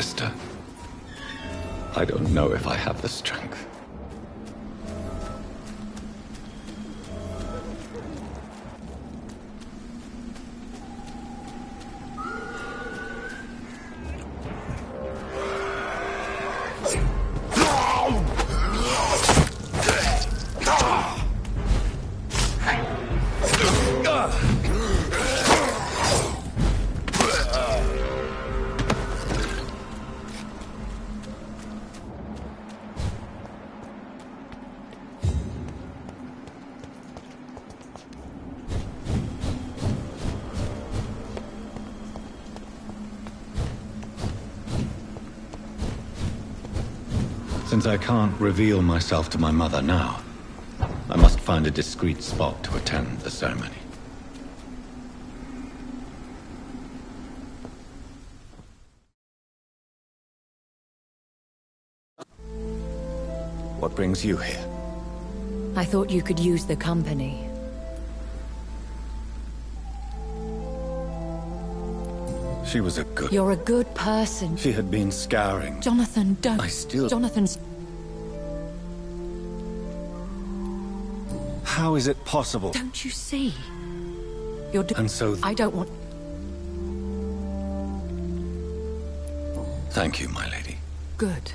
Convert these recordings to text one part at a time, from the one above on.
sister. I don't know if I have the strength. Since I can't reveal myself to my mother now, I must find a discreet spot to attend the ceremony. What brings you here? I thought you could use the company. She was a good... You're a good person. She had been scouring. Jonathan, don't... I still... Jonathan's... How is it possible? Don't you see? You're... And so... I don't want... Thank you, my lady. Good.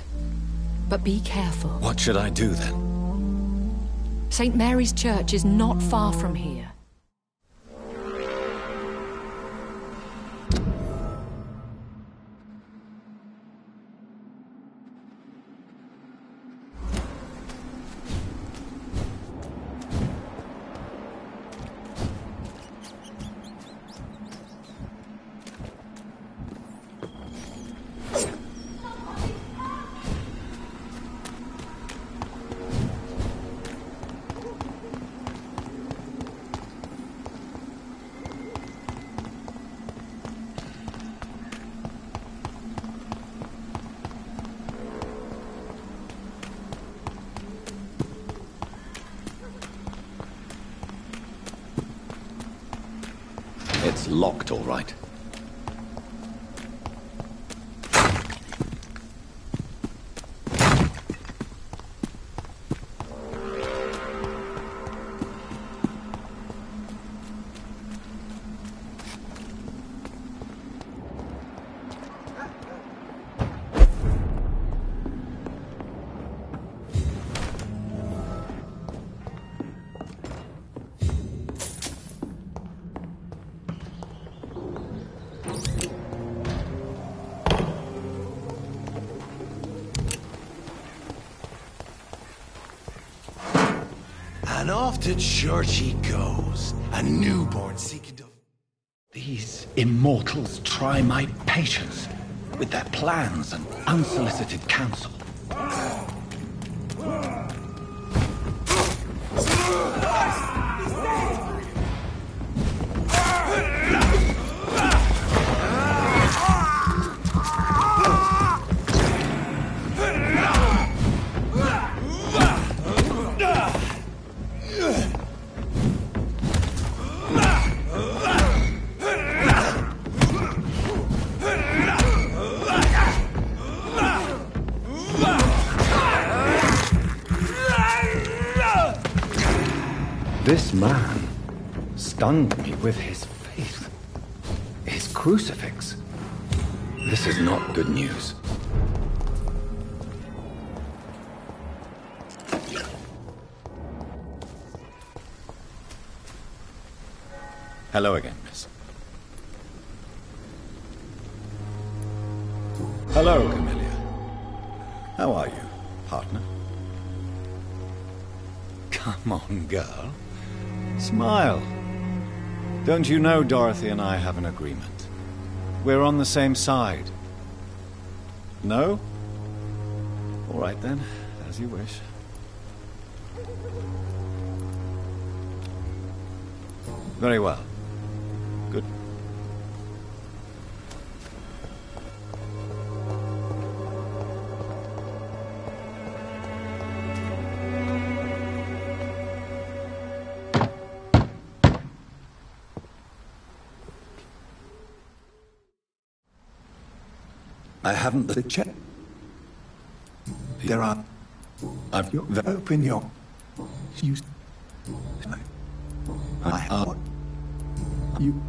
But be careful. What should I do then? St. Mary's Church is not far from here. It's locked, all right. And off to church he goes, a newborn seeking to... These immortals try my patience with their plans and unsolicited counsel. This man stunned me with his faith, his crucifix. This is not good news. Hello again, miss. Hello, Camellia. How are you, partner? Come on, girl. Smile. Don't you know Dorothy and I have an agreement? We're on the same side. No? All right then, as you wish. Very well. Good. I haven't The check. There are. I've... Open your. You. I. You.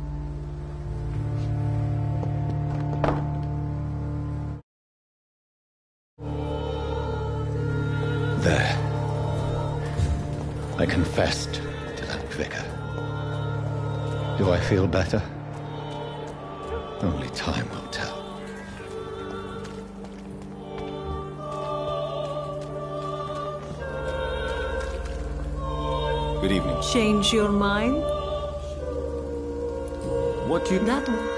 There. I confessed to that vicar. Do I feel better? Only time will tell. Good evening. Change your mind? What do you... That one.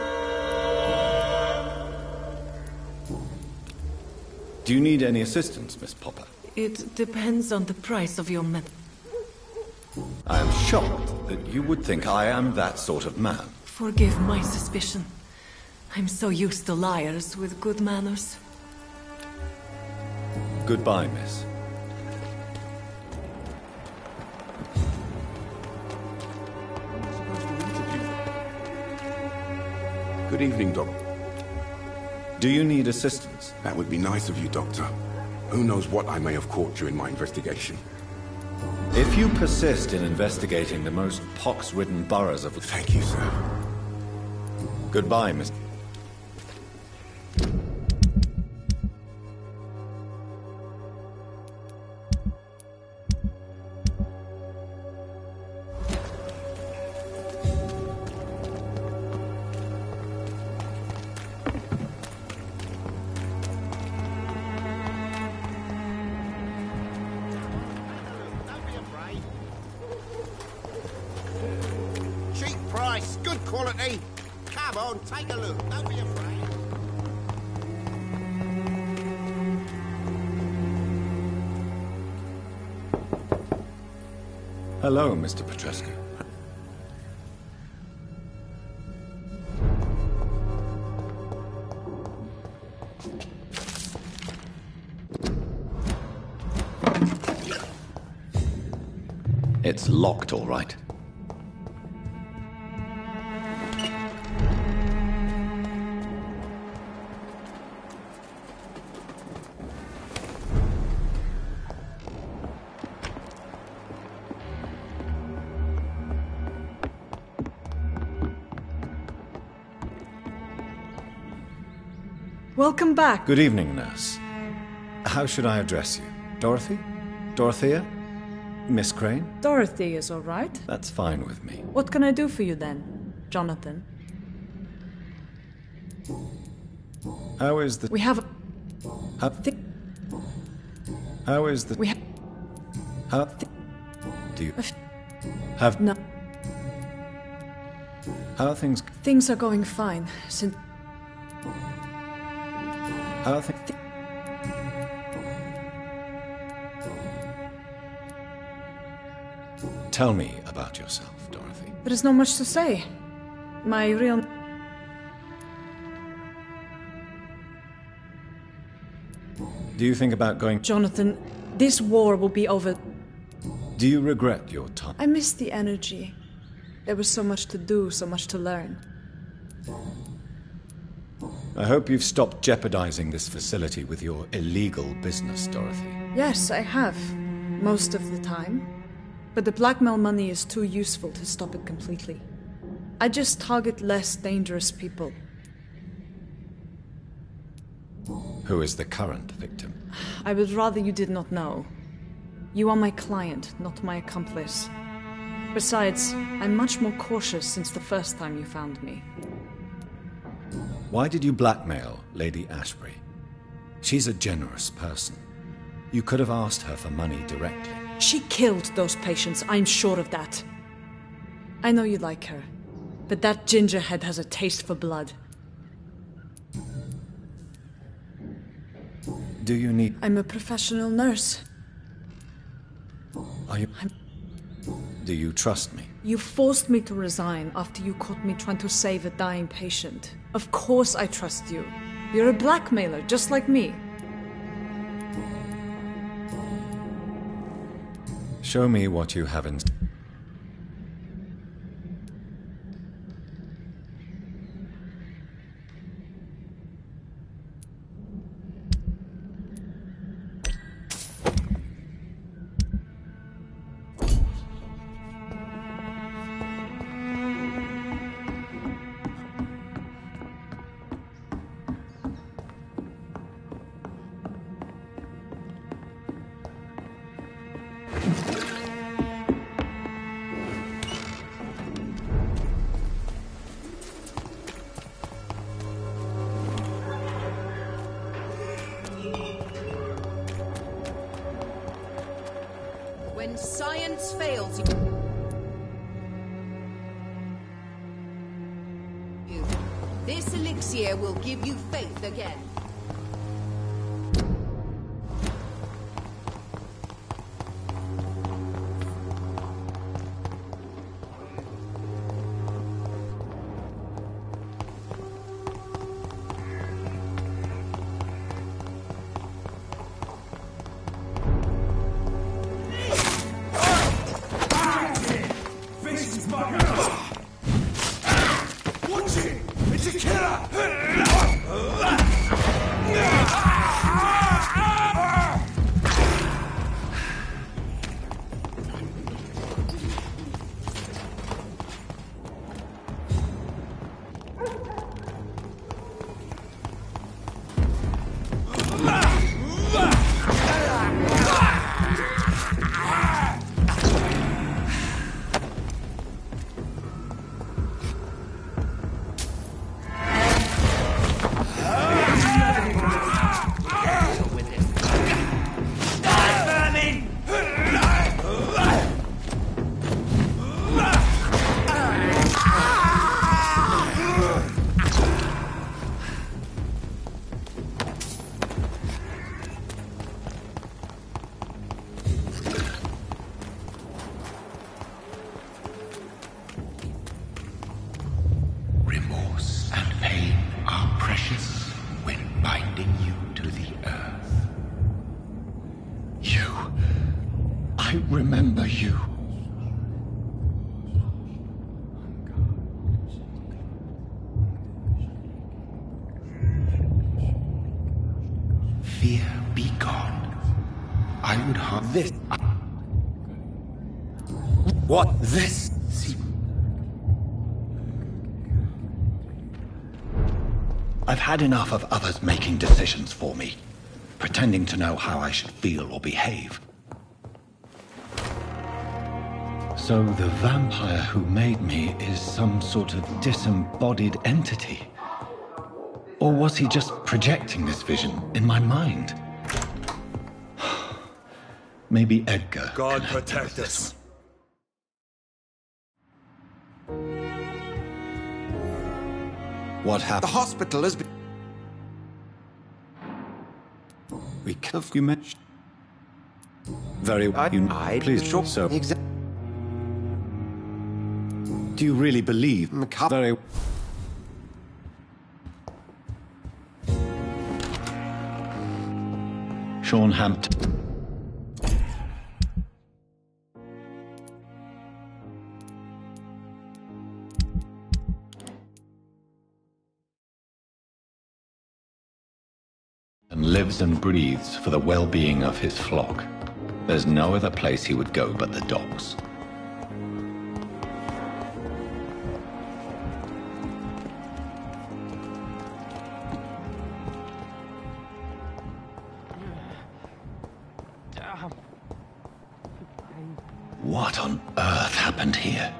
Do you need any assistance, Miss Popper? It depends on the price of your med. I am shocked that you would think I am that sort of man. Forgive my suspicion. I'm so used to liars with good manners. Goodbye, miss. Good evening, Doc. Do you need assistance? That would be nice of you, Doctor. Who knows what I may have caught during my investigation. If you persist in investigating the most pox-ridden boroughs of... Thank you, sir. Goodbye, Miss... Cheap price, good quality. Come on, take a look. Don't be afraid. Hello, Mr. Petrescu. It's locked, all right. Welcome back. Good evening, nurse. How should I address you? Dorothy? Dorothea? Miss Crane? Dorothy is all right. That's fine with me. What can I do for you then, Jonathan? How is the... We have... How, how is the... We have... How... Do you... Have... No. How are things... Things are going fine since... How are things... Tell me about yourself, Dorothy. There is not much to say. My real... Do you think about going... Jonathan, this war will be over... Do you regret your time? I miss the energy. There was so much to do, so much to learn. I hope you've stopped jeopardizing this facility with your illegal business, Dorothy. Yes, I have. Most of the time. But the blackmail money is too useful to stop it completely. I just target less dangerous people. Who is the current victim? I would rather you did not know. You are my client, not my accomplice. Besides, I'm much more cautious since the first time you found me. Why did you blackmail Lady Ashbury? She's a generous person. You could have asked her for money directly. She killed those patients, I'm sure of that. I know you like her, but that gingerhead has a taste for blood. Do you need... I'm a professional nurse. Are you... Do you trust me? You forced me to resign after you caught me trying to save a dying patient. Of course I trust you. You're a blackmailer, just like me. Show me what you have in... When science fails you, this elixir will give you faith again. Remember you. Fear be gone. I would have this. What this? I've had enough of others making decisions for me, pretending to know how I should feel or behave. So the vampire who made me is some sort of disembodied entity? Or was he just projecting this vision in my mind? Maybe Edgar. God protect us. What happened? The hospital has been... We have you mentioned. Very well. Please, sure. So. Do you really believe? Very. Sean Hampton. And lives and breathes for the well-being of his flock. There's no other place he would go but the docks. What on earth happened here?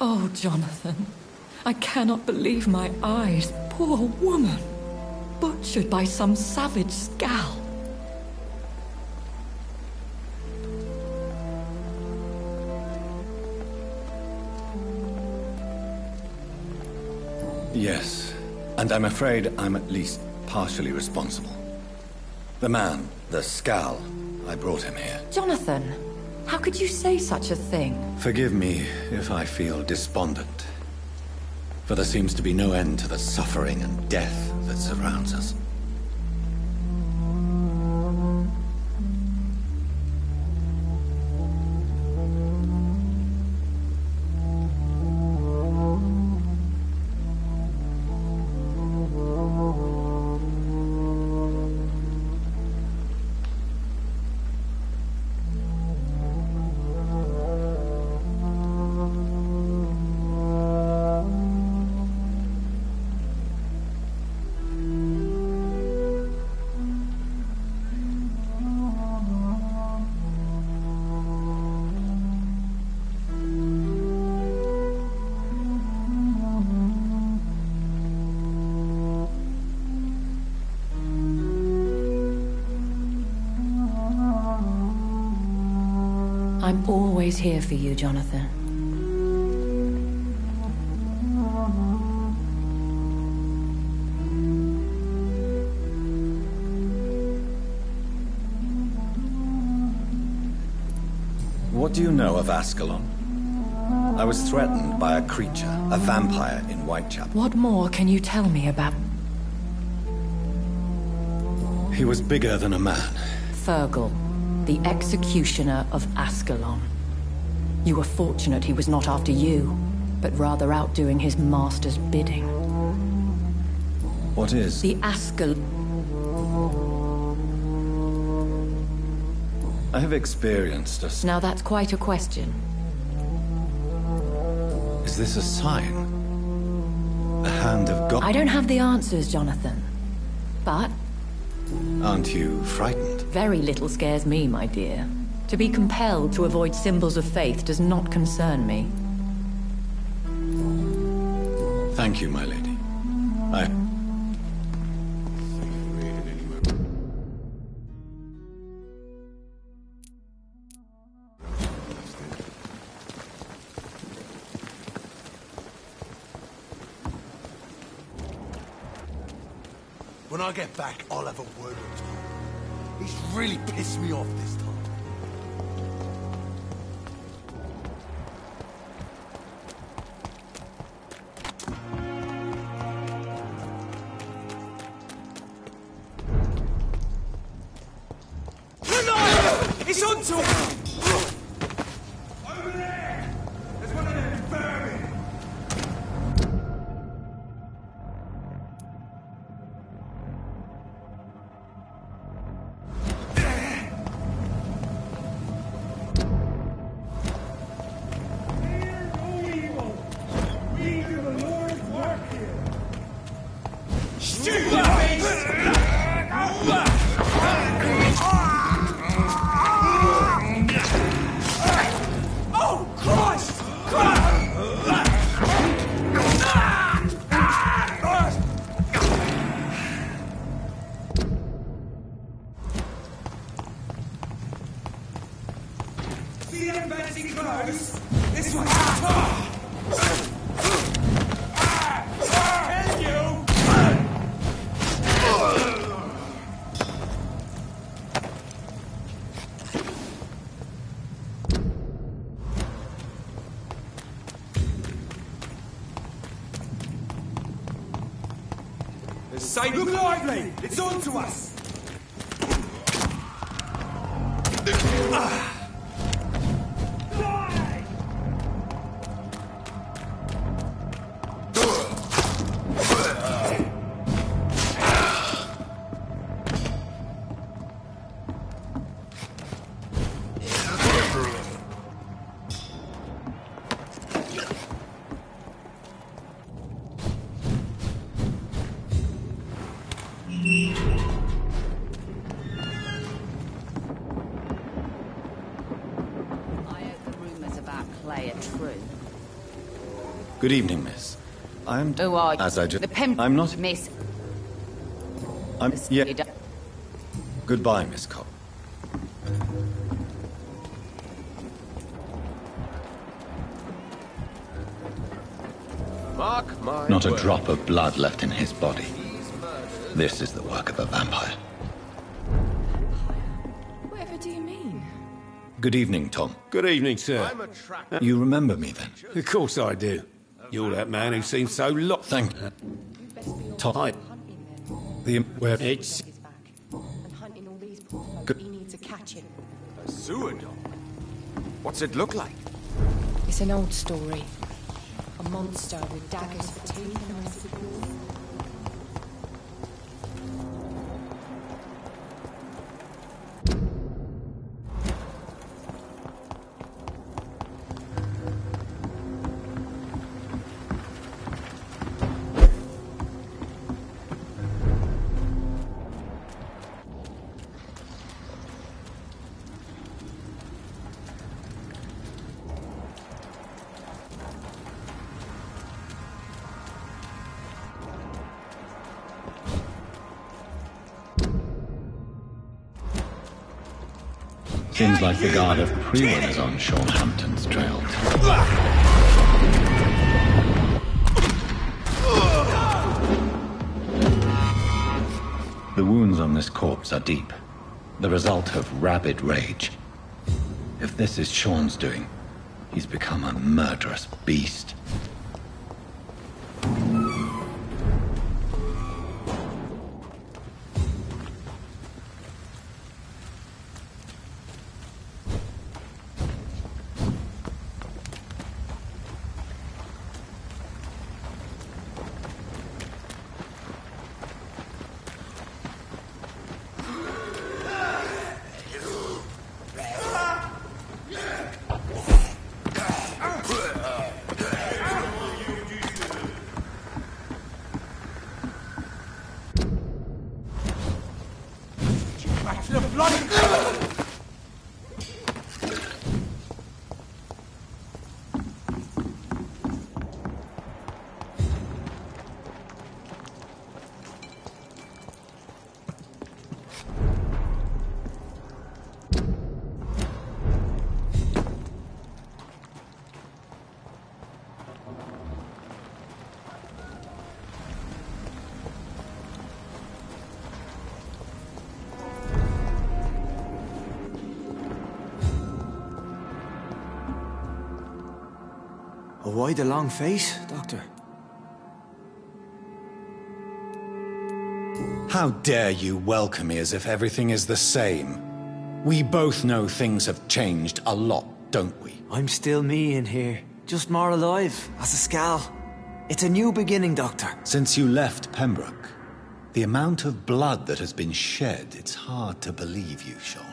Oh, Jonathan, I cannot believe my eyes. Poor woman, butchered by some savage scowl. Yes, and I'm afraid I'm at least partially responsible. The man, the Scowl, I brought him here. Jonathan, how could you say such a thing? Forgive me if I feel despondent, for there seems to be no end to the suffering and death that surrounds us. I'm always here for you, Jonathan. What do you know of Ascalon? I was threatened by a creature, a vampire in Whitechapel. What more can you tell me about He was bigger than a man. Fergal, the executioner of Ascalon? You were fortunate he was not after you, but rather out doing his master's bidding. What is? The Ascalon... I have experienced a... Now that's quite a question. Is this a sign? A hand of God? I don't have the answers, Jonathan. But Aren't you frightened? very little scares me, my dear. To be compelled to avoid symbols of faith does not concern me. Thank you, my lady. I... When I get back, I'll have a word with Tom. He's really pissed me off this time. It's on to him! Over there! There's one of them vermin! See them fancy clothes? This one's Can you? Say, look lively! It's on to us! Good evening, miss. I'm... Who are you? As I just... The pimp... I'm not... Miss... I'm... Yeah. Goodbye, Miss Cobb. Mark my Not a word. drop of blood left in his body. This is the work of a vampire. Whatever do you mean? Good evening, Tom. Good evening, sir. I'm a tracker. You remember me, then? Of course I do. You're that man who seems so lost. Thank... Tom. Hi. The... Where... It's... And hunting all these poor folk, Good- he needs to catch him. A sewer dog? What's it look like? It's an old story. A monster with daggers for teeth and eyes of blue. Seems like the guard of Priwen is on Sean Hampton's trail. The wounds on this corpse are deep, the result of rabid rage. If this is Sean's doing, he's become a murderous beast. Why the long face, Doctor? How dare you welcome me as if everything is the same? We both know things have changed a lot, don't we? I'm still me in here, just more alive, as a Skal. It's a new beginning, Doctor. Since you left Pembroke, the amount of blood that has been shed, it's hard to believe you, Sean.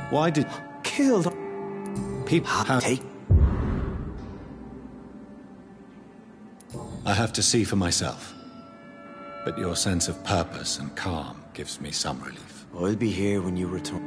Why did... Killed... People have... I have to see for myself. But your sense of purpose and calm gives me some relief. I'll be here when you return.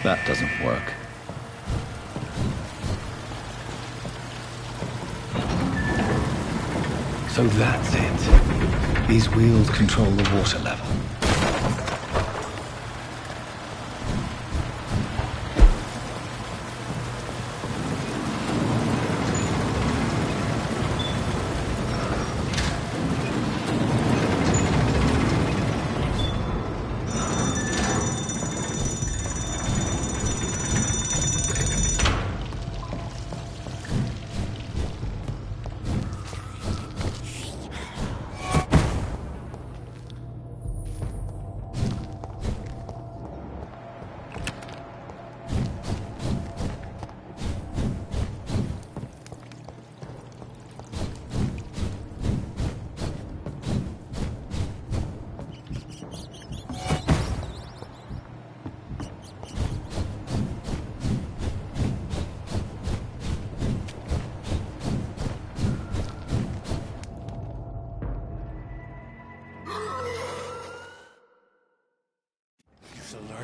That doesn't work. So that's it. These wheels control the water level.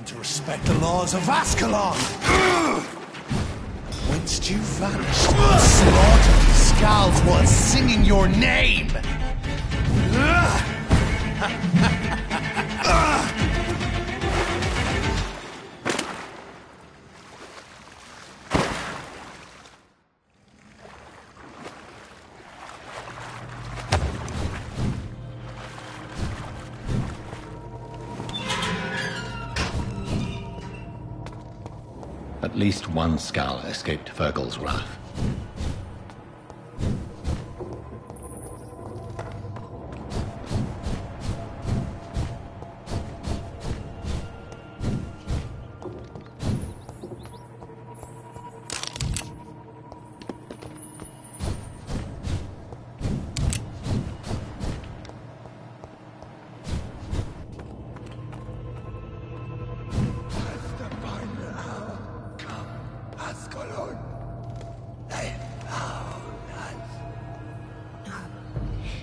To respect the laws of Ascalon! Whence you vanished, slaughtered Scowls while singing your name! At least one Skal escaped Fergal's wrath.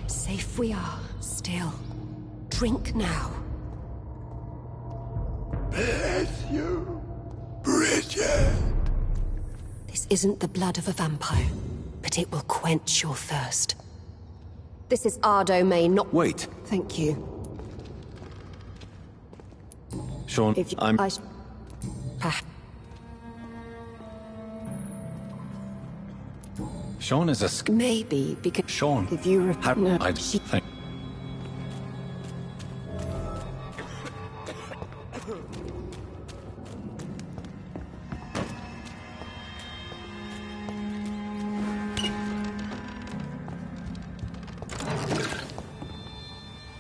Safe we are, still. Drink now. Bless you, Bridget. This isn't the blood of a vampire, but it will quench your thirst. This is our domain, not... Wait. Thank you. Sean, If you... Sean is a Maybe because... Sean, if you... I think...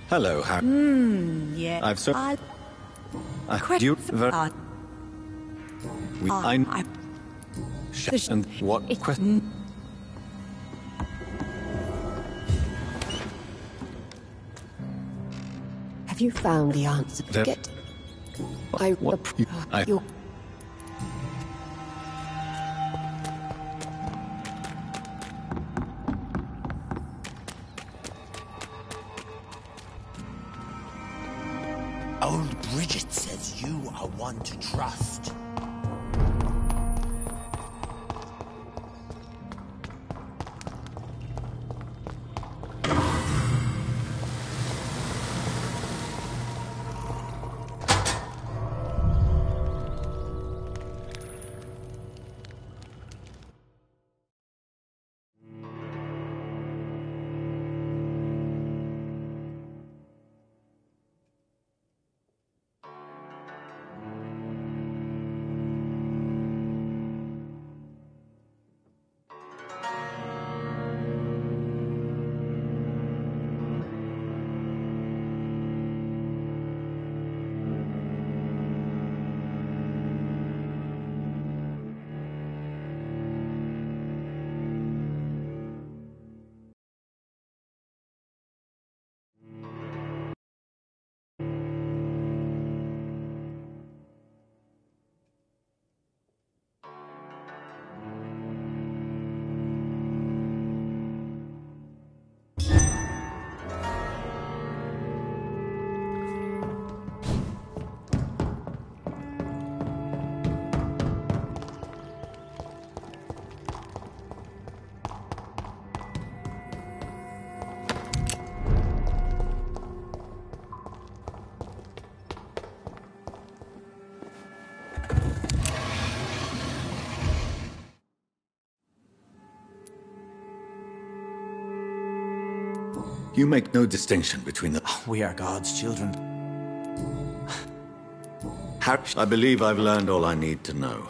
Hello, Harry. Yeah. I've so... I you very... We... I... And what question? Have you found the answer? Get... You... Old Bridget says you are one to trust. You make no distinction between the... We are God's children. I believe I've learned all I need to know.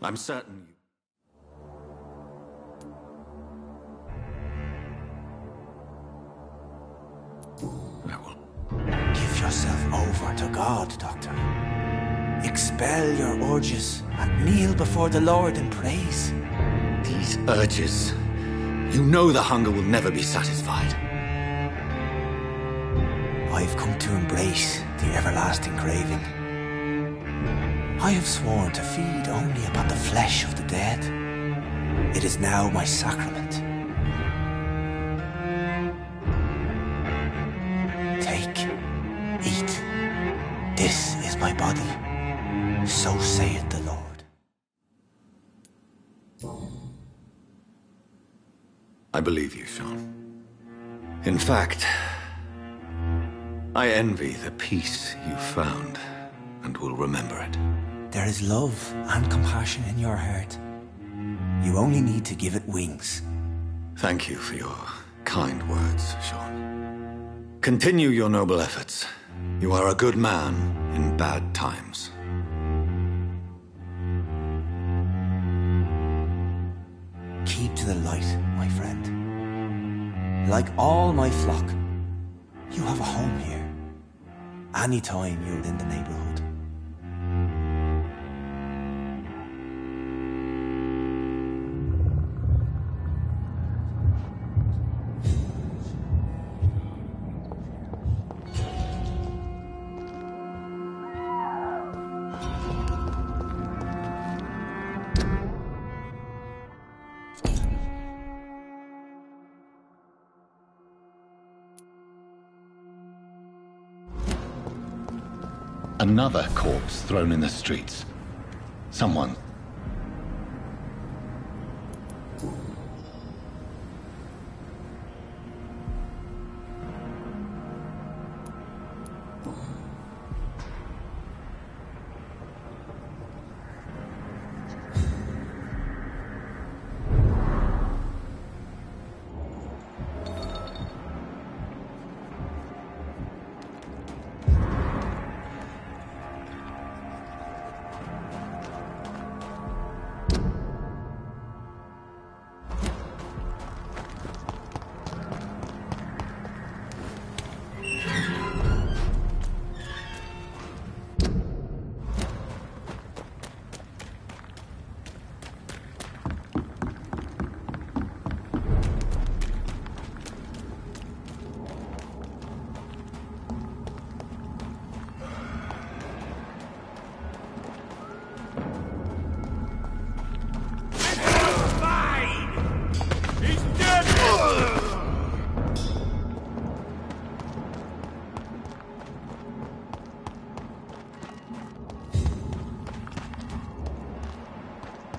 I'm certain Give yourself over to God, Doctor. Expel your urges and kneel before the Lord in praise. These urges... You know the hunger will never be satisfied. I've come to embrace the everlasting craving. I have sworn to feed only upon the flesh of the dead. It is now my sacrament. Take, eat. This is my body. So saith the Lord. I believe you, Sean. In fact, I envy the peace you found, and will remember it. There is love and compassion in your heart. You only need to give it wings. Thank you for your kind words, Sean. Continue your noble efforts. You are a good man in bad times. Keep to the light, my friend. Like all my flock, you have a home here. Anytime you're in the neighborhood. Another corpse thrown in the streets. Someone.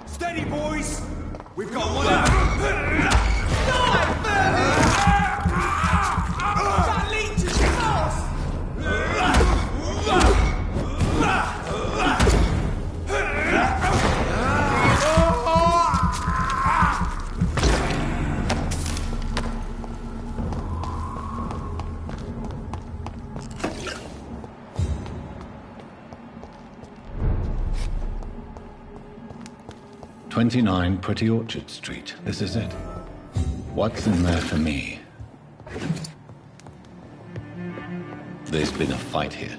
Steady, boys! We've got one. That leads us fast! "29 Pretty Orchard Street. This is it. What's in there for me? There's been a fight here.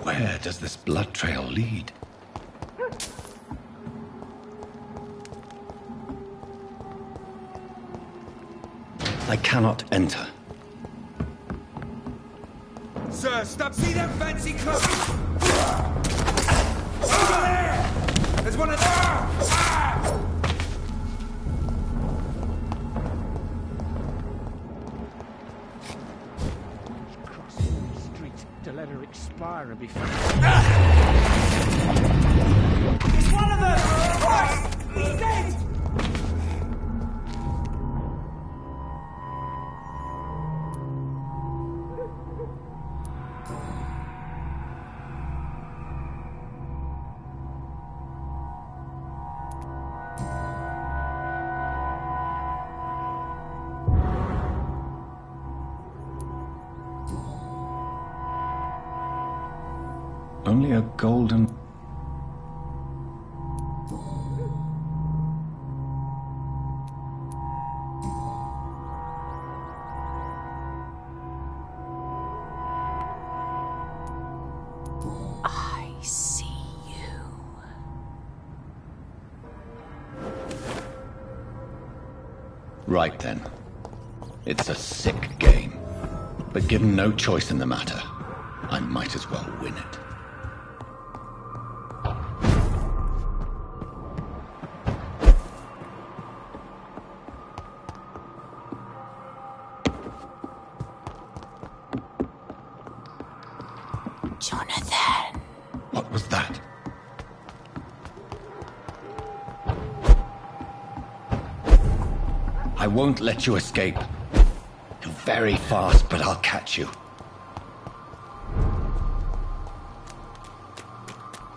Where does this blood trail lead? I cannot enter. Sir, stop! See them fancy clothes? Over there! There's one of them! Cross the street to let her expire and be found. It's one of them! Christ! He's dead! Only a golden... I see you. Right then. It's a sick game. But given no choice in the matter, I might as well win it. Jonathan. What was that? I won't let you escape. You're very fast, but I'll catch you.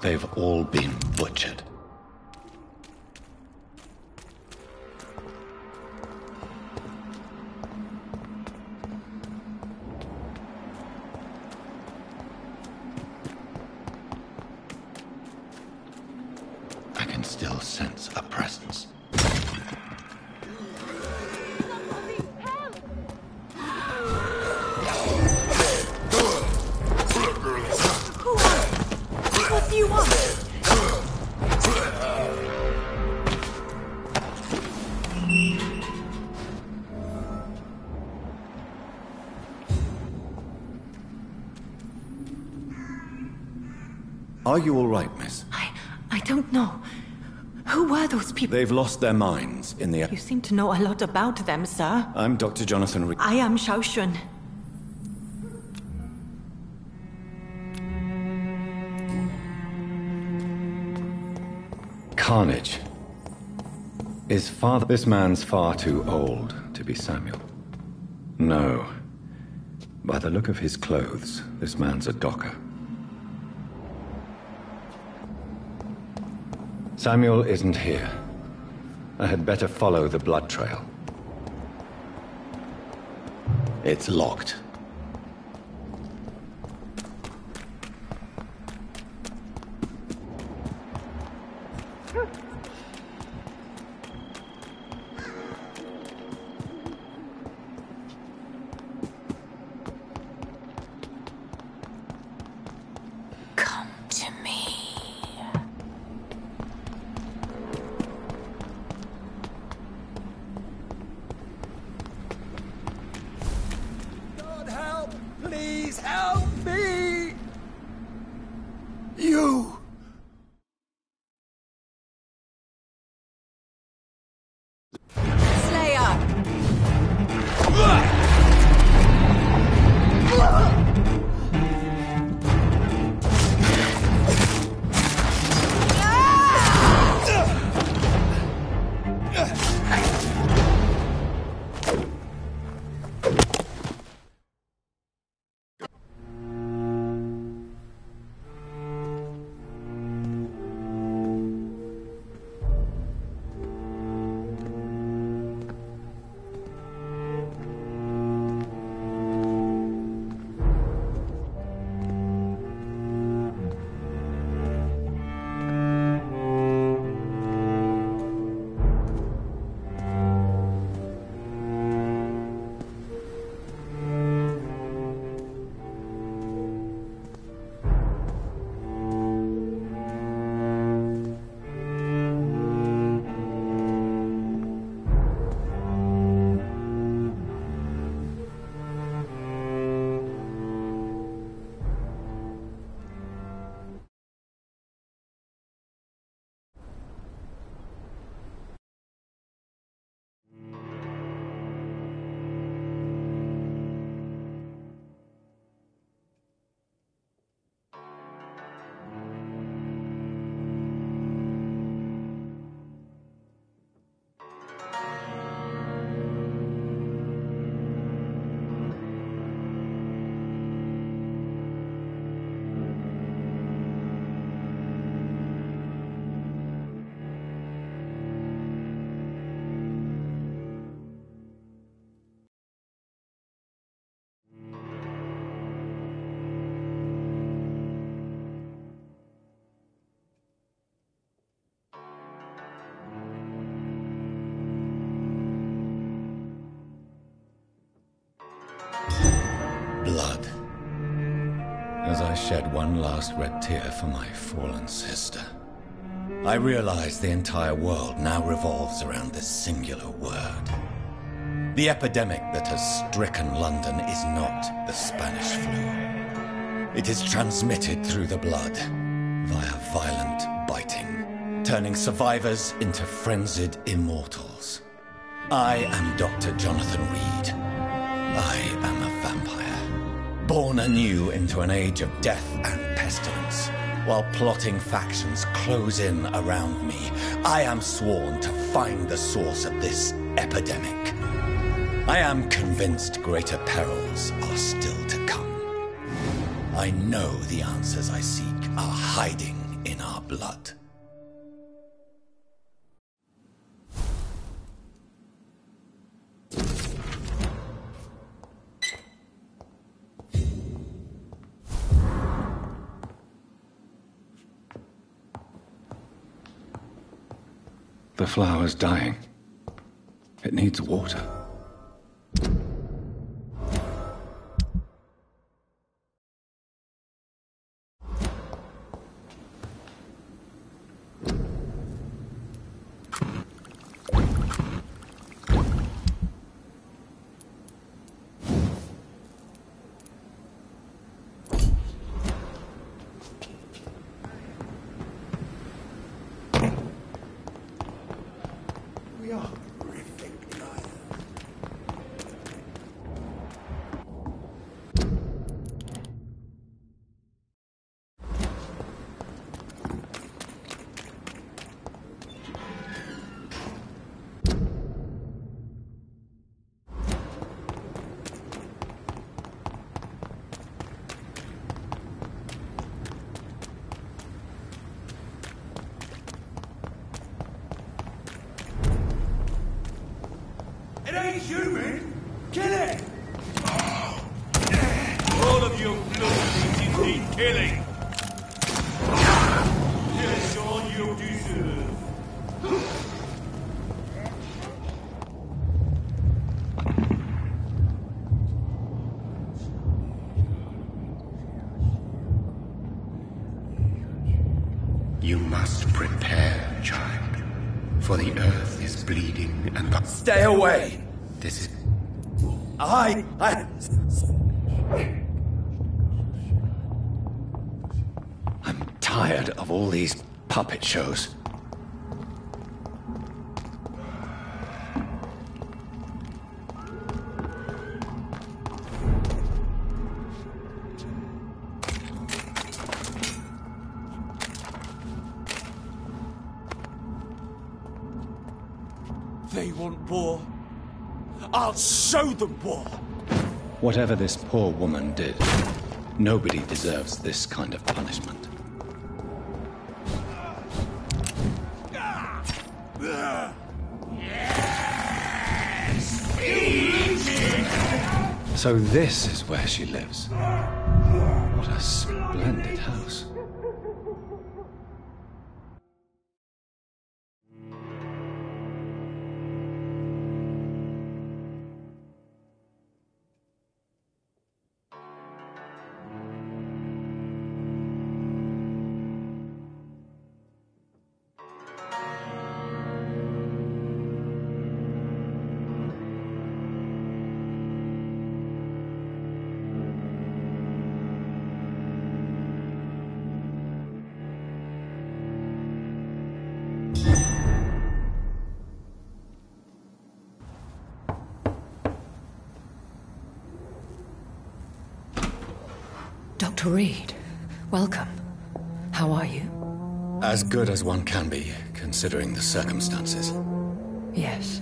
They've all been butchered. I can still sense a presence. What do you want? Are you all right, miss? I don't know. Who were those people? They've lost their minds in the... You seem to know a lot about them, sir. I'm Dr. Jonathan Reed. I am Shaoshun. Carnage. Is father... This man's far too old to be Samuel. No. By the look of his clothes, this man's a docker. Samuel isn't here. I had better follow the blood trail. It's locked. Come to me. shed one last red tear for my fallen sister. I realize the entire world now revolves around this singular word. The epidemic that has stricken London is not the Spanish flu. It is transmitted through the blood, via violent biting, turning survivors into frenzied immortals. I am Dr. Jonathan Reed. I am a vampire, born anew into an age of death and pestilence. While plotting factions close in around me, I am sworn to find the source of this epidemic. I am convinced greater perils are still to come. I know the answers I seek are hiding in our blood. The flower's dying. It needs water. Human! Kill it! All of your blood need killing! Yes, all you deserve! You must prepare, child, for the earth is bleeding and the— Stay away! This is— I'm tired of all these puppet shows. They want war. I'll show them war! Whatever this poor woman did, nobody deserves this kind of punishment. So this is where she lives. What a splendid house. Dr. Reed, welcome. How are you? As good as one can be, considering the circumstances. Yes.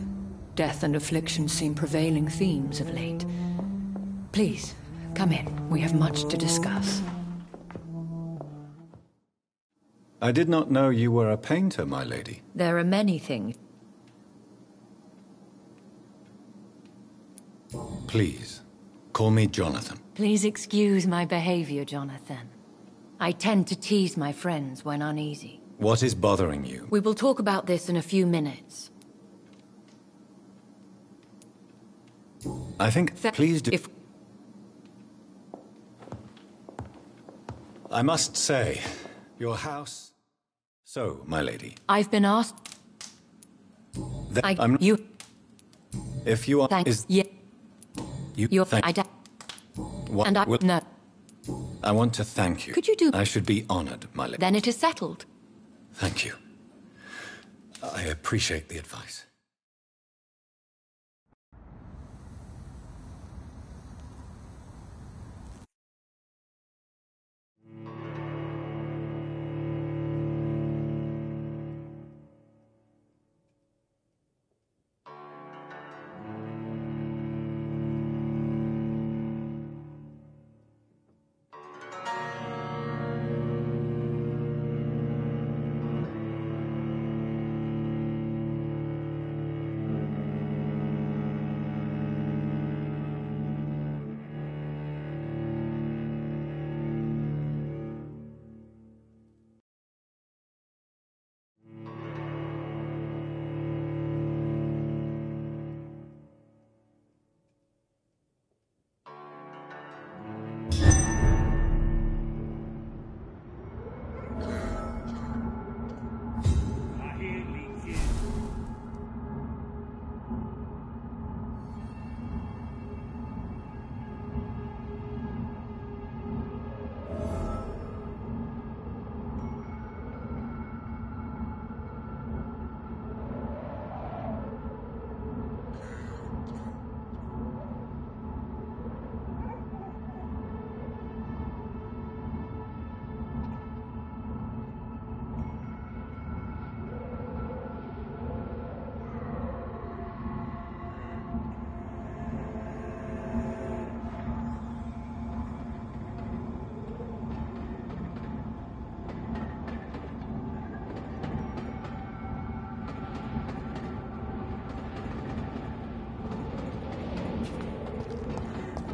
Death and affliction seem prevailing themes of late. Please, come in. We have much to discuss. I did not know you were a painter, my lady. There are many things. Please, call me Jonathan. Please excuse my behavior, Jonathan. I tend to tease my friends when uneasy. What is bothering you? We will talk about this in a few minutes. I think, please do. I must say, your house... So, my lady... I've been asked... You... If you are... Thanks. Yeah. You're... Thank... And I... No. I want to thank you. Could you do... I should be honored, my lady. Then it is settled. Thank you. I appreciate the advice.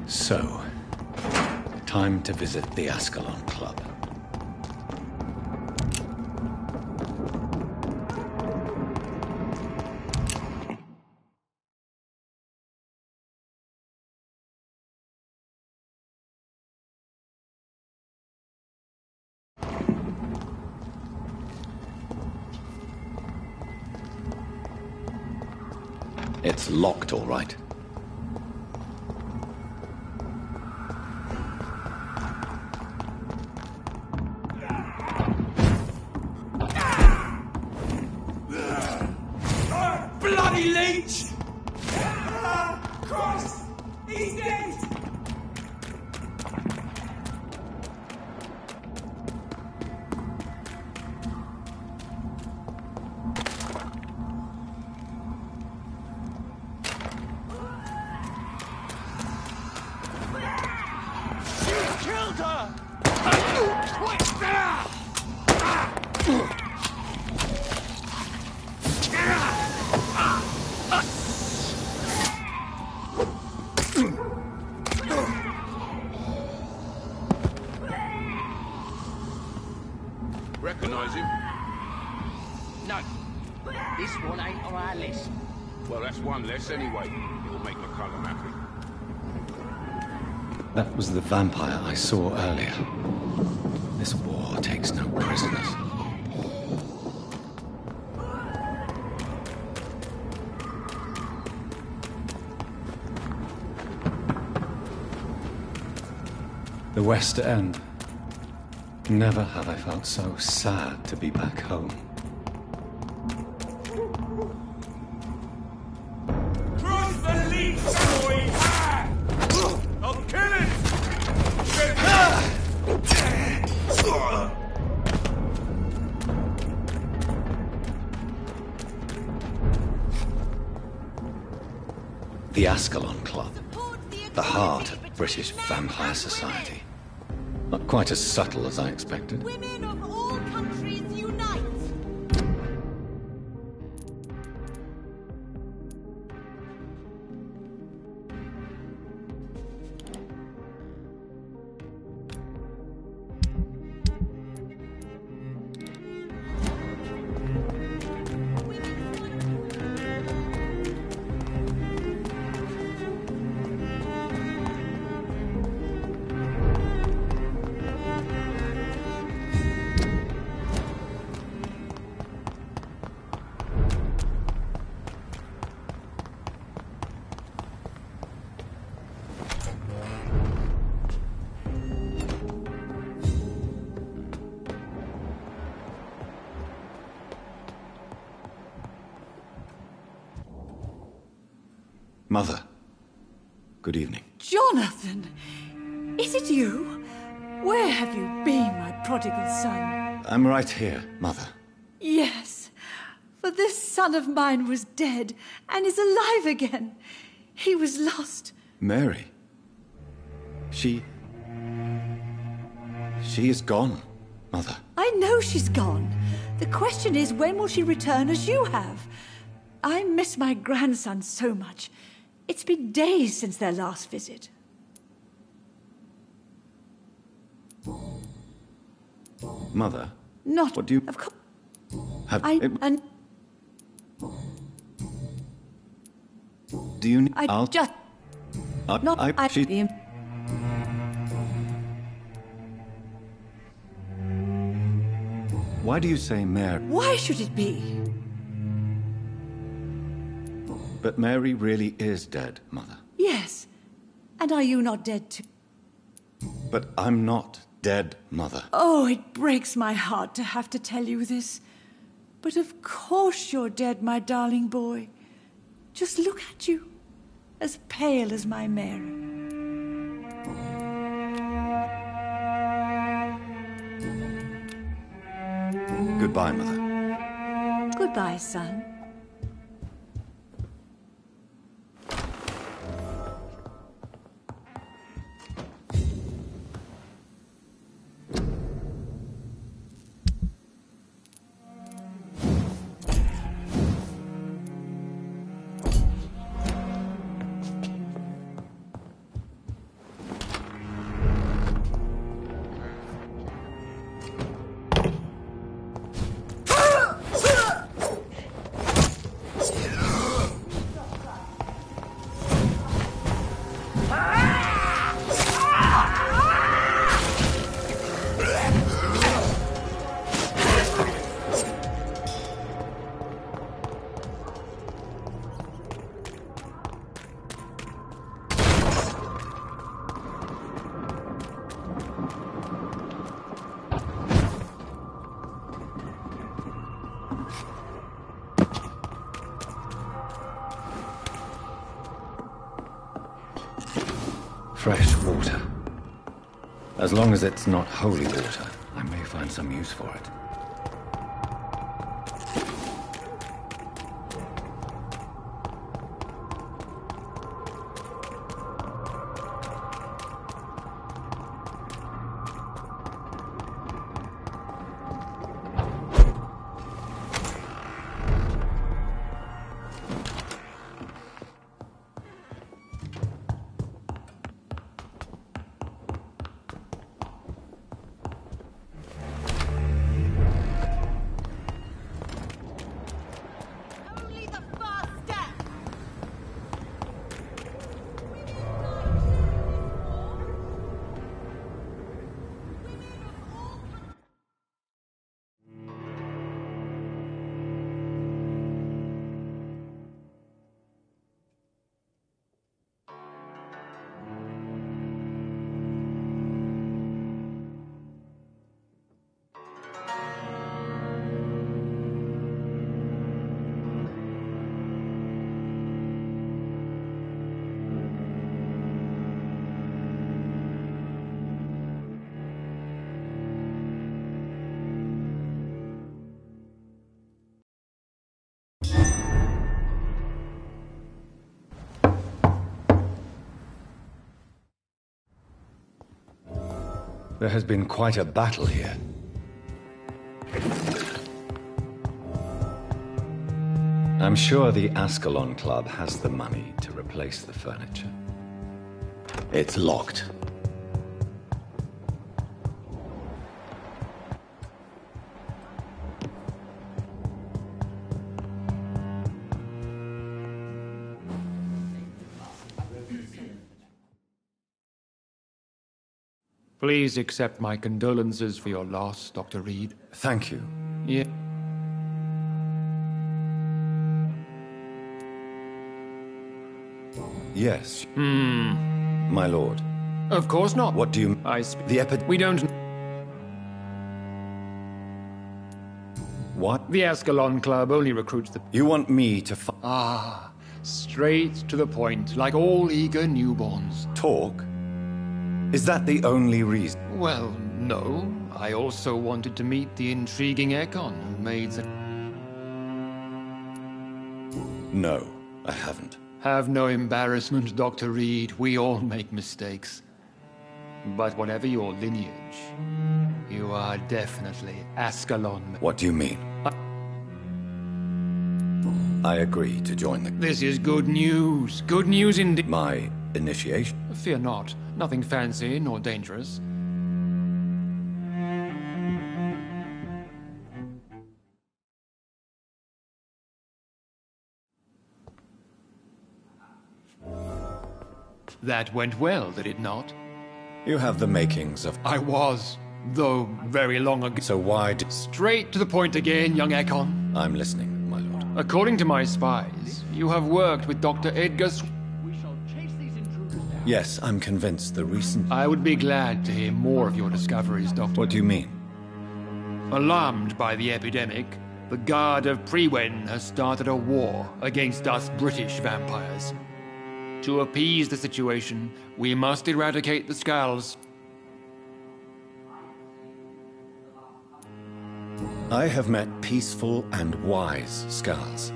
So, time to visit the Ascalon Club. It's locked, all right. Bloody leech! Christ! He's dead! She's killed her! Recognize him? No. This one ain't on our list. Well, that's one less anyway. It'll make McCullum happy. That was the vampire I saw earlier. This war takes no prisoners. The West End. Never have I felt so sad to be back home. Cross the leech, boy! I'll kill it! The Ascalon Club. The heart of British vampire society. Not quite as subtle as I expected. Women of all countries unite! Mother, good evening. Jonathan! Is it you? Where have you been, my prodigal son? I'm right here, Mother. Yes, for this son of mine was dead and is alive again. He was lost. Mary. She is gone, Mother. I know she's gone. The question is, when will she return as you have? I miss my grandson so much. It's been days since their last visit. Mother? Not... What do you... Of course... Have... And... Do you need... I just... She... Why do you say Mary? Why should it be? But Mary really is dead, Mother. Yes. And are you not dead too? But I'm not dead, Mother. Oh, it breaks my heart to have to tell you this. But of course you're dead, my darling boy. Just look at you. As pale as my Mary. Goodbye, Mother. Goodbye, son. Fresh water. As long as it's not holy water, I may find some use for it. There has been quite a battle here. I'm sure the Ascalon Club has the money to replace the furniture. It's locked. Please accept my condolences for your loss, Dr. Reed. Thank you. Yeah. Yes. My lord. Of course not. What do you... We don't... What? The Ascalon Club only recruits the... You want me to... Straight to the point, like all eager newborns. Talk? Is that the only reason? Well, no. I also wanted to meet the intriguing Ekon who made the... No, I haven't. Have no embarrassment, Dr. Reed. We all make mistakes. But whatever your lineage, you are definitely Ascalon. What do you mean? I agree to join the... This is good news. Good news indeed. My initiation? Fear not. Nothing fancy nor dangerous. That went well, did it not? You have the makings of... I was, though very long ago. So why did... Straight to the point again, young Ekon. I'm listening, my lord. According to my spies, you have worked with Dr. Edgar... Yes, I'm convinced the recent... I would be glad to hear more of your discoveries, Doctor. What do you mean? Alarmed by the epidemic, the Guard of Priwen has started a war against us British vampires. To appease the situation, we must eradicate the Skulls. I have met peaceful and wise Skulls.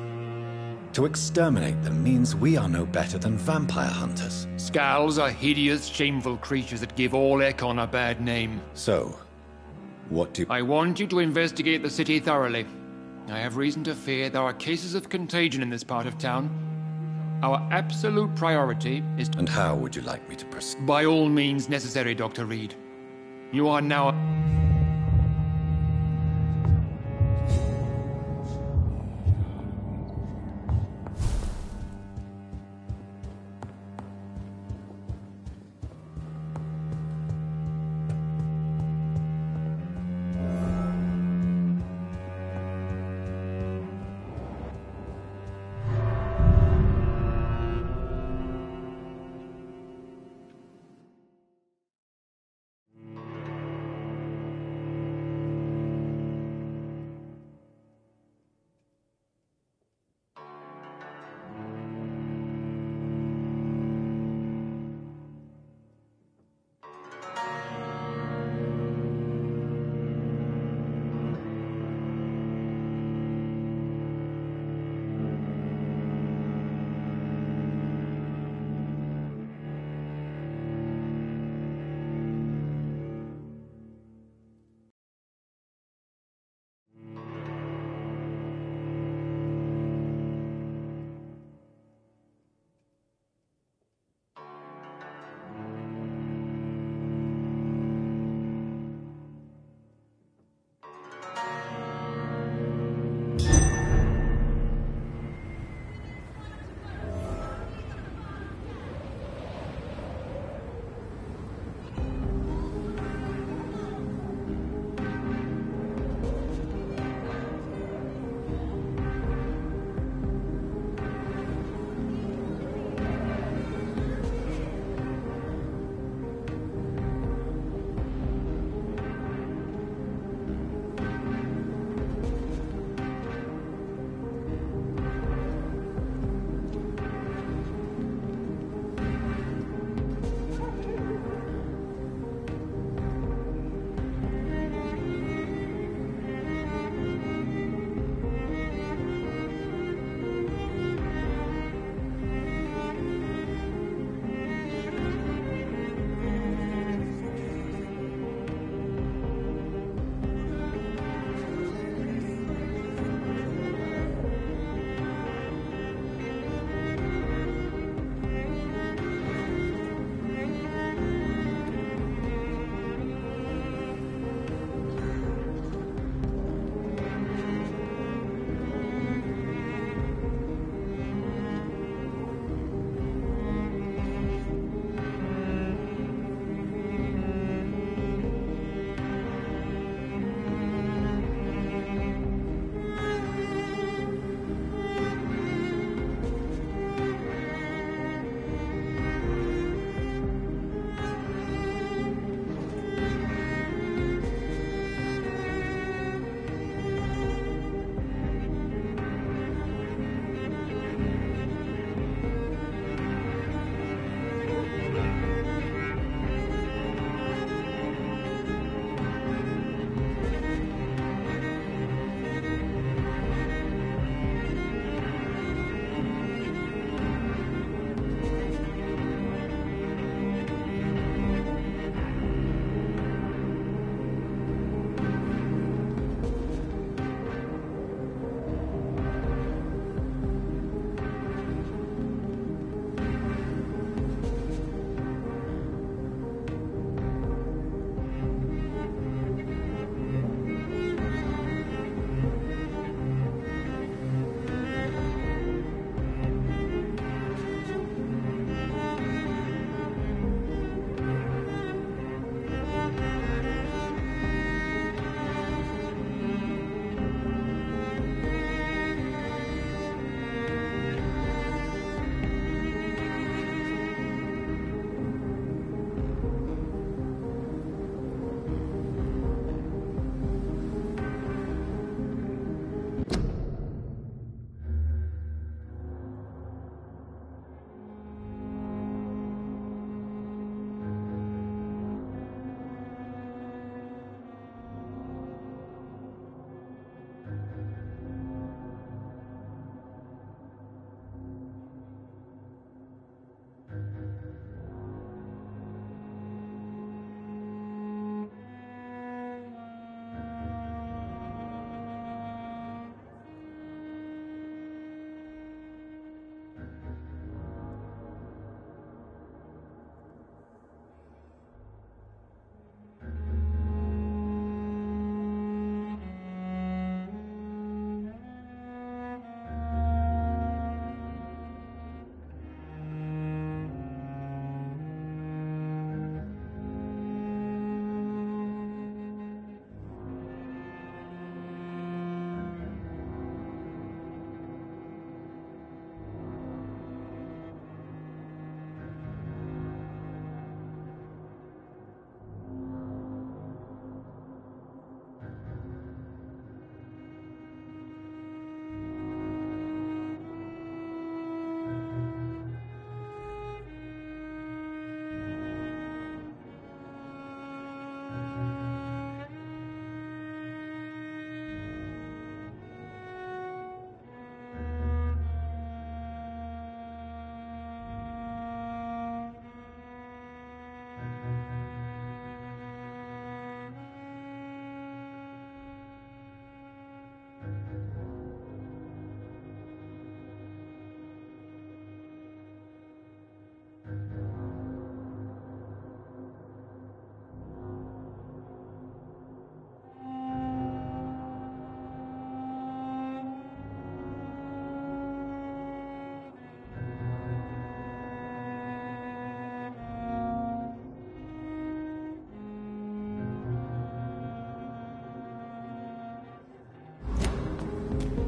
To exterminate them means we are no better than vampire hunters. Skulls are hideous, shameful creatures that give all Ekon a bad name. So, what do... I want you to investigate the city thoroughly. I have reason to fear there are cases of contagion in this part of town. Our absolute priority is to... And how would you like me to proceed? By all means necessary, Dr. Reed. You are now...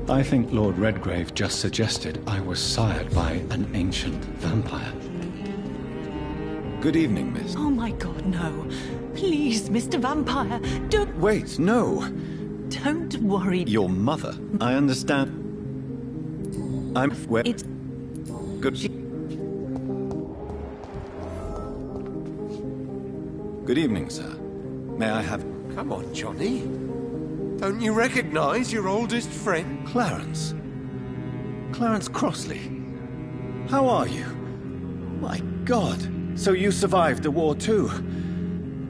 I think Lord Redgrave just suggested I was sired by an ancient vampire. Good evening, miss. Oh my god, no. Please, Mr. Vampire, don't... Wait, no. Don't worry. Your mother. I understand. I'm... Where... It's... Good... Good evening, sir. May I have... Come on, Johnny. Don't you recognize your oldest friend? Clarence. Clarence Crossley. How are you? My God. So you survived the war too.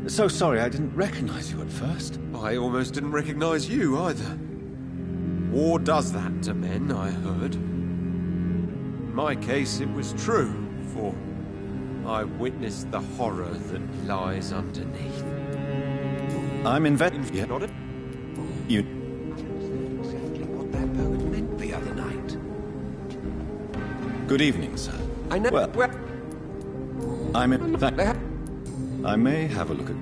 So sorry I didn't recognize you at first. I almost didn't recognize you either. War does that to men, I heard. In my case, it was true, for I witnessed the horror that lies underneath. I'm Yeah, not it. You... Exactly what that poet meant the other night. Good evening, sir. I know... Well... I'm in fact... I may have a look at...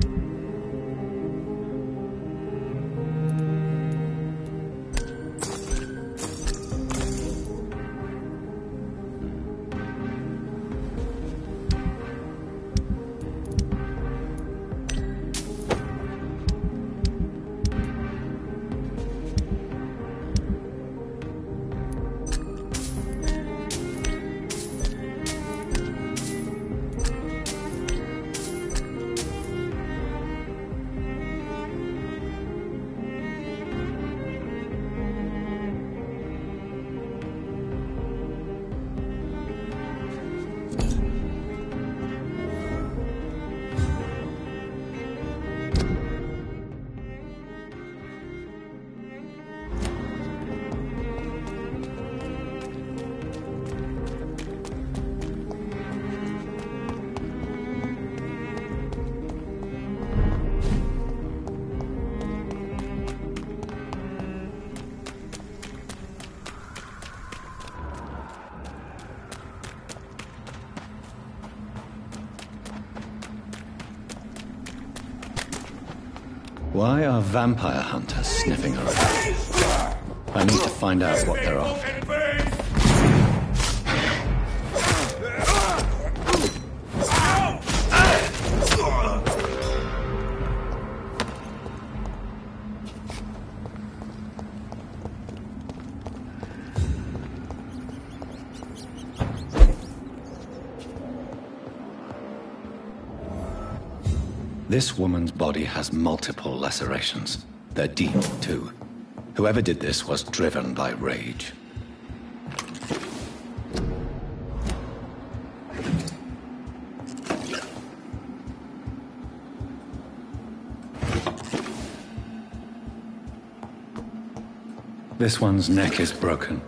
Why are vampire hunters sniffing around? I need to find out what they're after. This woman's body has multiple lacerations. They're deep, too. Whoever did this was driven by rage. This one's neck is broken.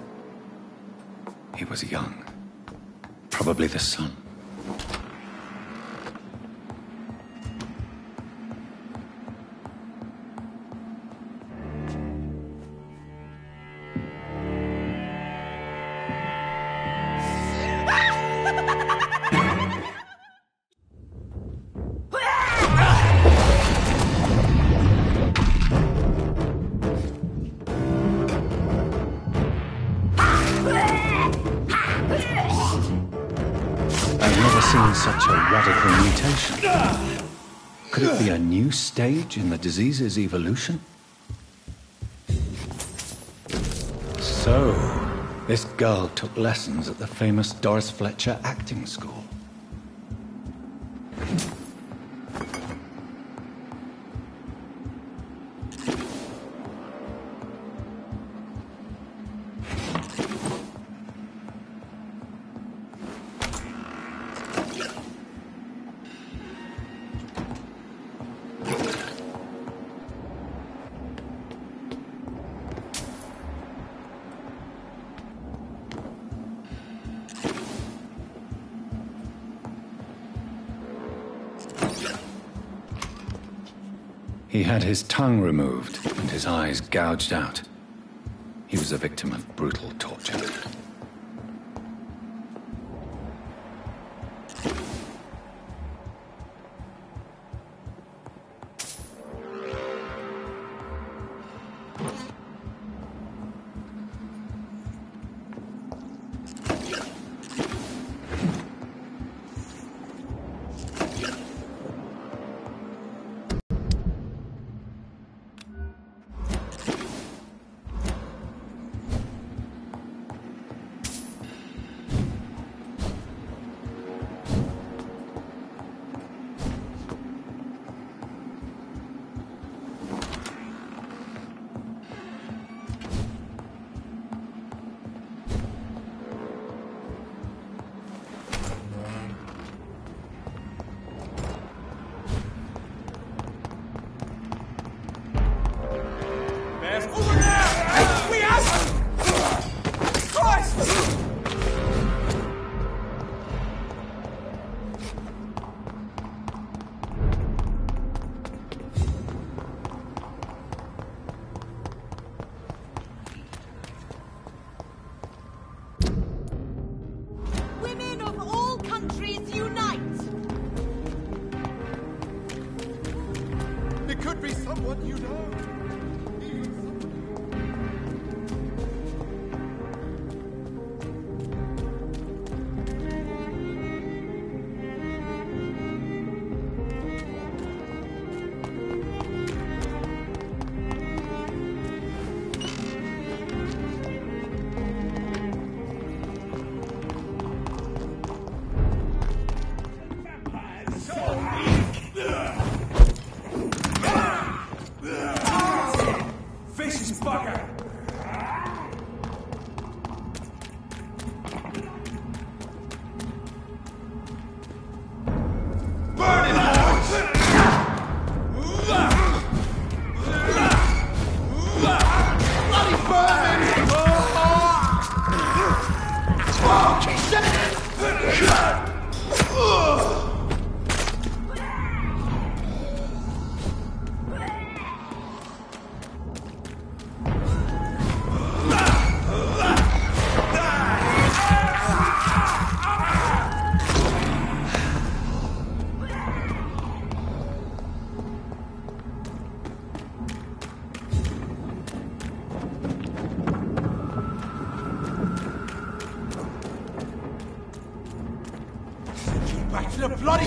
He was young. Probably the son. Such a radical mutation. Could it be a new stage in the disease's evolution? So, this girl took lessons at the famous Doris Fletcher acting school. He had his tongue removed and his eyes gouged out. He was a victim of brutal torture. could be someone you know. Vicious bugger! Burn it, boys! Bloody burn it! Back to the bloody...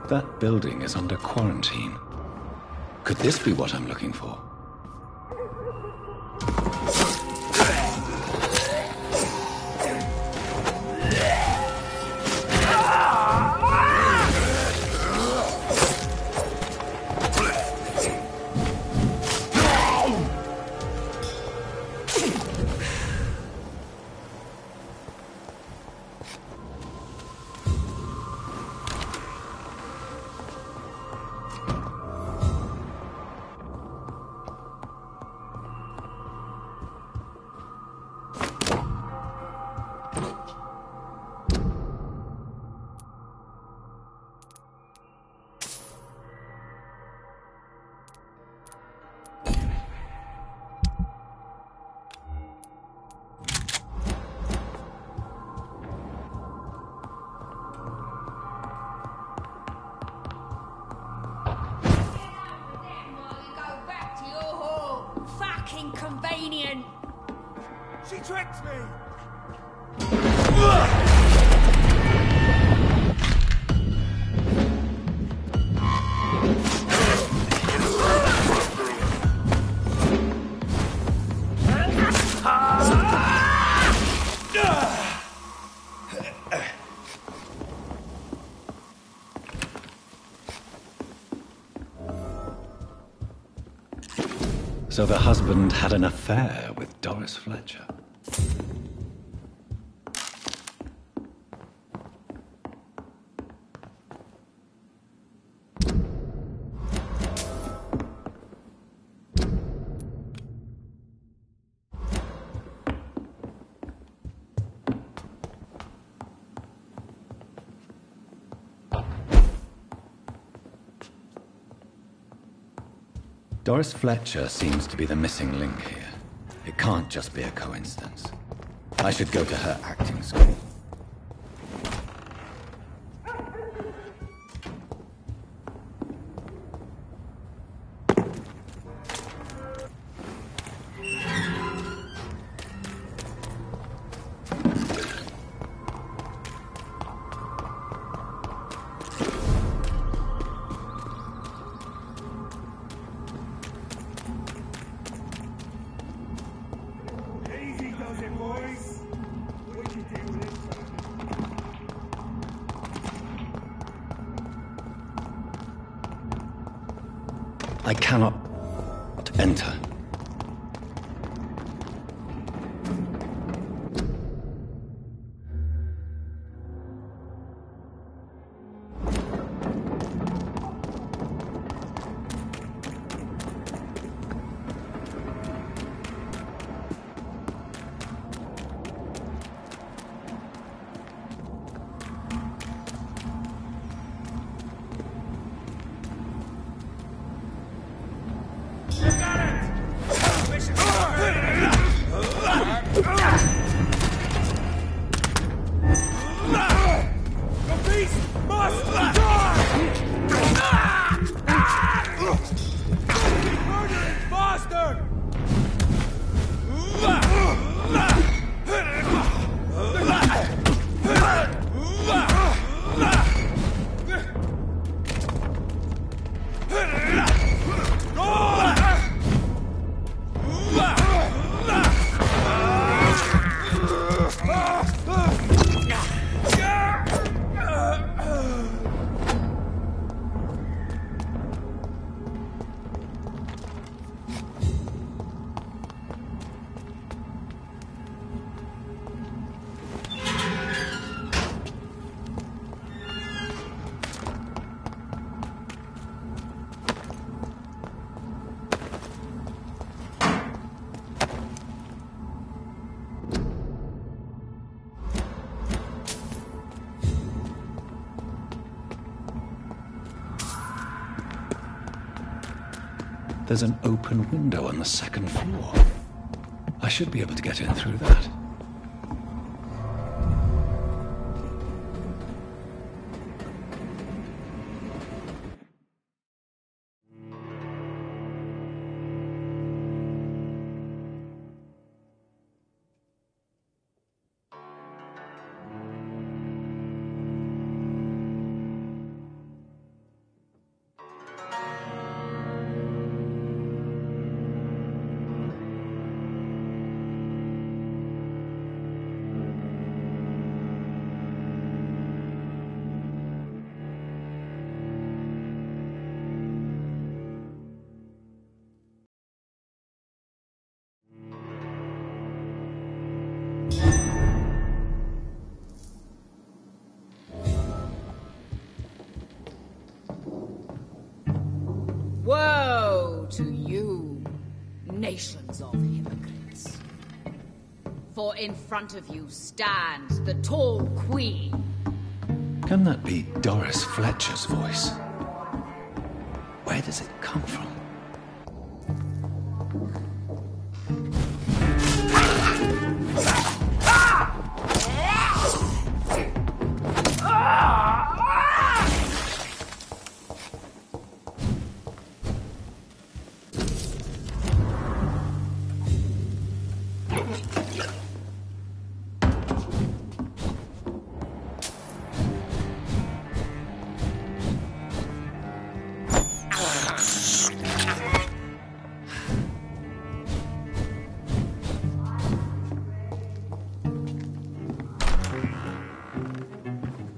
That building is under quarantine. Could this be what I'm looking for? Inconvenient! She tricked me! So the husband had an affair with Doris Fletcher. Doris Fletcher seems to be the missing link here. It can't just be a coincidence. I should go to her acting school. I cannot enter. There's an open window on the second floor. I should be able to get in through that. Woe to you, nations of hypocrites. For in front of you stands the tall queen. Can that be Doris Fletcher's voice? Where does it come from?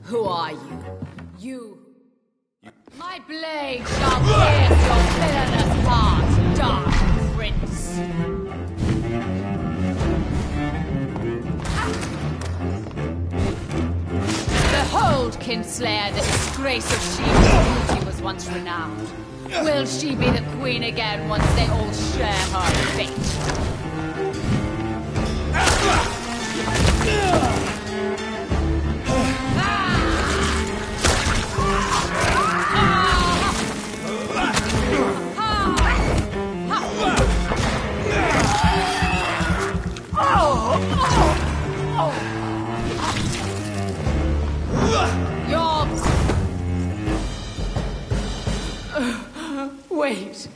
Who are you? You... My blade shall pierce your villainous heart, dark prince. Behold, Kinslayer, the disgrace of she whose beauty was once renowned. Will she be the queen again once they all share her fate? Wait.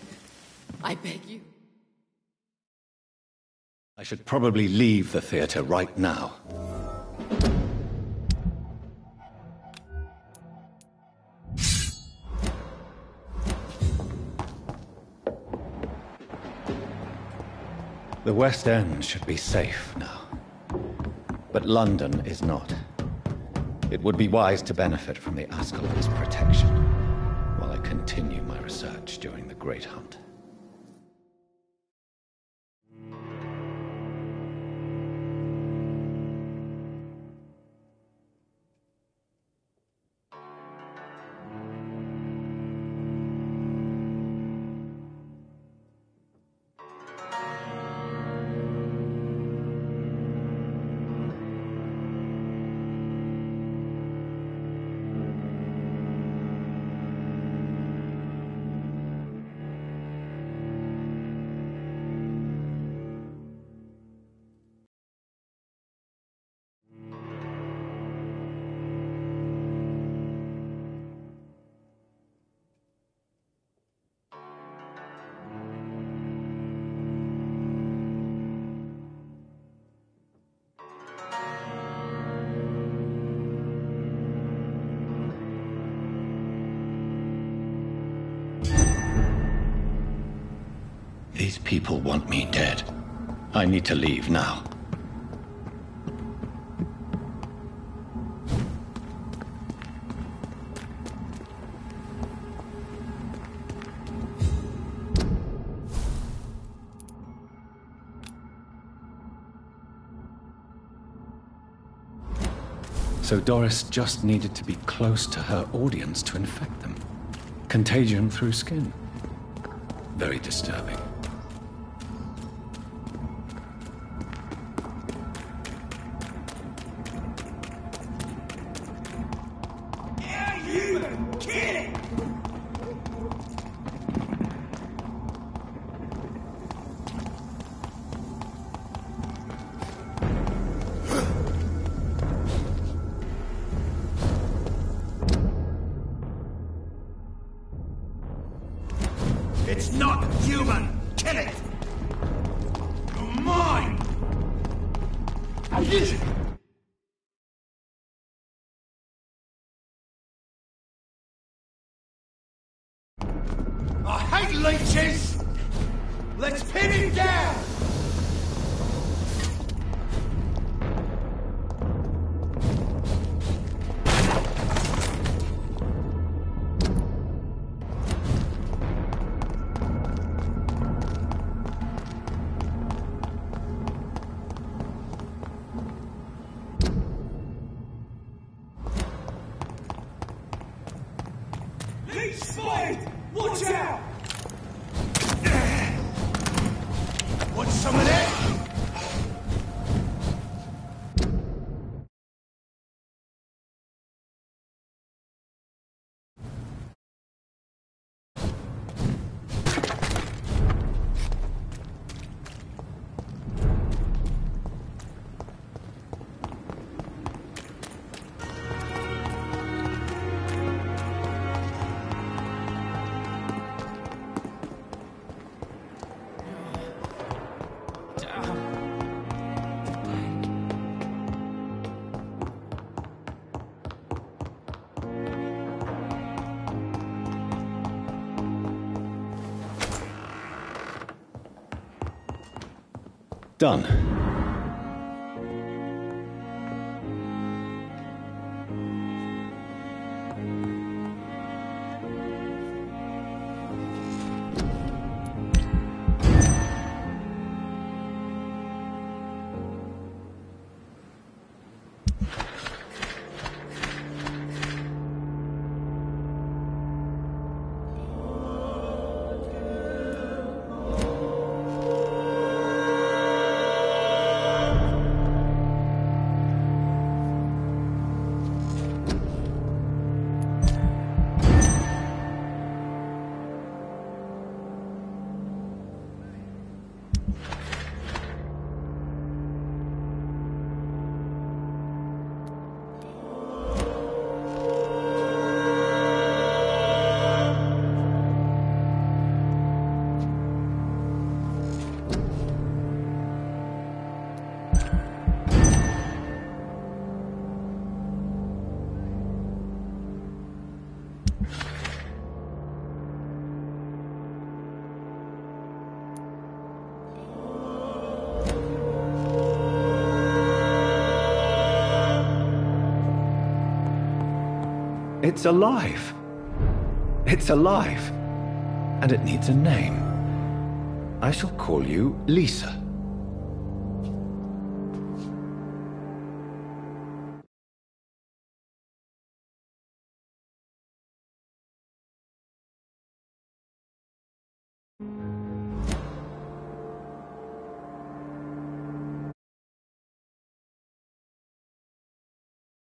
I beg you. I should probably leave the theater right now. The West End should be safe now. But London is not. It would be wise to benefit from the Ascalon's protection. while I continue my research during the Great Hunt. These people want me dead. I need to leave now. So Doris just needed to be close to her audience to infect them. Contagion through skin. Very disturbing. It's not human! Kill it! You're mine! I hate leeches! Let's pin him down! Leech spotted! Watch out! Want some of that? Done. It's alive. It's alive. And it needs a name. I shall call you Lisa.